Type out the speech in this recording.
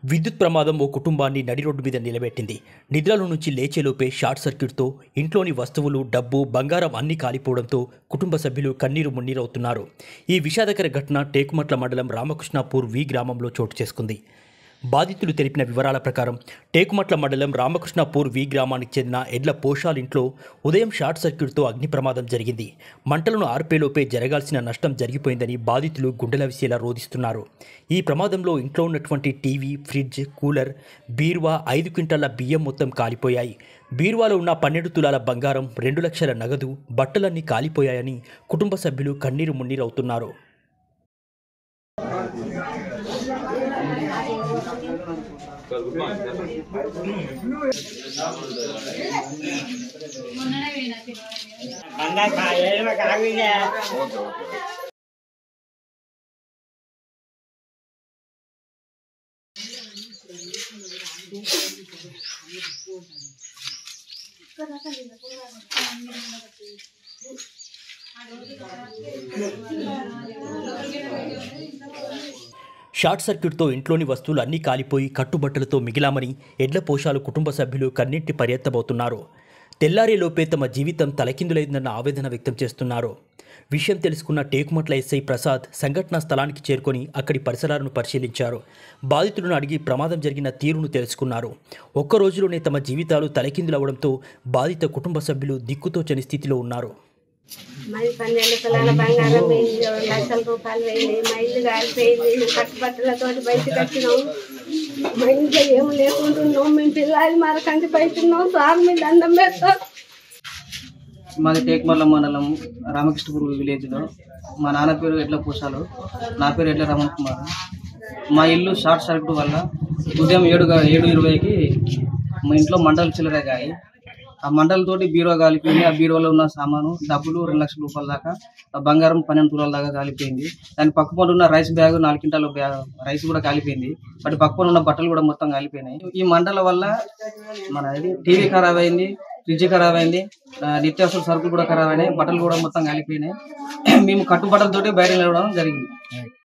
విద్యుత్ ప్రమాదం ఓ కుటుంబాన్ని నడి రోడ్డు మీద నిలబెట్టింది. నిద్రలో నుంచి లేచేలోపే షార్ట్ సర్క్యూట్తో ఇంట్లోని వస్తువులు, డబ్బు, బంగారం అన్నీ కాలిపోవడంతో కుటుంబ సభ్యులు కన్నీరు మున్నీరవుతున్నారు. ఈ విషాదకర ఘటన టేకుమట్ల మండలం రామకృష్ణాపూర్ వి గ్రామంలో చోటు చేసుకుంది. బాధితులు తెలిపిన వివరాల ప్రకారం టేకుమట్ల మండలం రామకృష్ణాపూర్ వి గ్రామానికి చెందిన ఎడ్ల పోషాల్ ఇంట్లో ఉదయం షార్ట్ సర్క్యూట్తో అగ్ని ప్రమాదం జరిగింది. మంటలను ఆర్పేలోపే జరగాల్సిన నష్టం జరిగిపోయిందని బాధితులు గుండెలవిసేలా రోధిస్తున్నారు. ఈ ప్రమాదంలో ఇంట్లో ఉన్నటువంటి టీవీ, ఫ్రిడ్జ్, కూలర్, బీరువా, 5 క్వింటాల బియ్యం మొత్తం కాలిపోయాయి. బీరువాలో ఉన్న 12 తులాల బంగారం, 2 లక్షల నగదు, బట్టలన్నీ కాలిపోయాయని కుటుంబ సభ్యులు కన్నీరు మున్నీరవుతున్నారు. షార్ట్ సర్క్యూట్తో ఇంట్లోని వస్తువులు అన్నీ కాలిపోయి కట్టుబట్టలతో మిగిలామని ఎడ్ల పోషాలు కుటుంబ సభ్యులు కన్నీటి పర్యత్తమవుతున్నారు. తెల్లారేలోపే తమ జీవితం తలకిందులైందన్న ఆవేదన వ్యక్తం చేస్తున్నారు. విషయం తెలుసుకున్న టేకుమట్ల ఎస్ఐ ప్రసాద్ సంఘటనా స్థలానికి చేరుకొని అక్కడి పరిసరాలను పరిశీలించారు. బాధితులను అడిగి ప్రమాదం జరిగిన తీరును తెలుసుకున్నారు. ఒక్క రోజులోనే తమ జీవితాలు తలకిందులవడంతో బాధిత కుటుంబ సభ్యులు దిక్కుతోచని స్థితిలో ఉన్నారు. మరి 12 తులాల బంగారం పోయింది, 2 లక్షల రూపాయలు పోయింది. మా ఇల్లు కాలిపోయింది. కట్టుబట్టలతో బయటకు వచ్చినాం. మా ఇంట్లో ఏమి లేకుంటున్నాం. మేము పిల్లలు మరకంటి బయటున్నాం. సార్ మీ దండం పెడతాం. మాది టేకుమట్ల మండలం రామకృష్ణపూర్ విలేజ్లో మా నాన్న పేరు ఎడ్ల పోషాలు, నా పేరు ఎడ్ల రమణ కుమార్. మా ఇల్లు షార్ట్ సర్క్యూట్ వల్ల ఉదయం 7:20కి మా ఇంట్లో మంటలు చెలరేగాయి. ఆ మంటలతోటి బీరువా కాలిపోయింది. ఆ బీరువాలో ఉన్న సామాను, డబ్బులు 2 లక్షల రూపాయల దాకా, ఆ బంగారం 12 తులాల దాకా కాలిపోయింది. దాని పక్కన ఉన్న రైస్ బ్యాగ్, 4 క్వింటాల రైస్ కూడా కాలిపోయింది. వాటి పక్కన ఉన్న బట్టలు కూడా మొత్తం కాలిపోయినాయి. ఈ మంటల వల్ల మన టీవీ ఖరాబ్ అయింది, ఫ్రిడ్జ్ ఖరాబ్ అయింది, నిత్యావసర సరుకులు కూడా ఖరాబ్ అయినాయి, బట్టలు కూడా మొత్తం కాలిపోయినాయి. మేము కట్టుబట్టలతోటి బయట నిలవడం జరిగింది.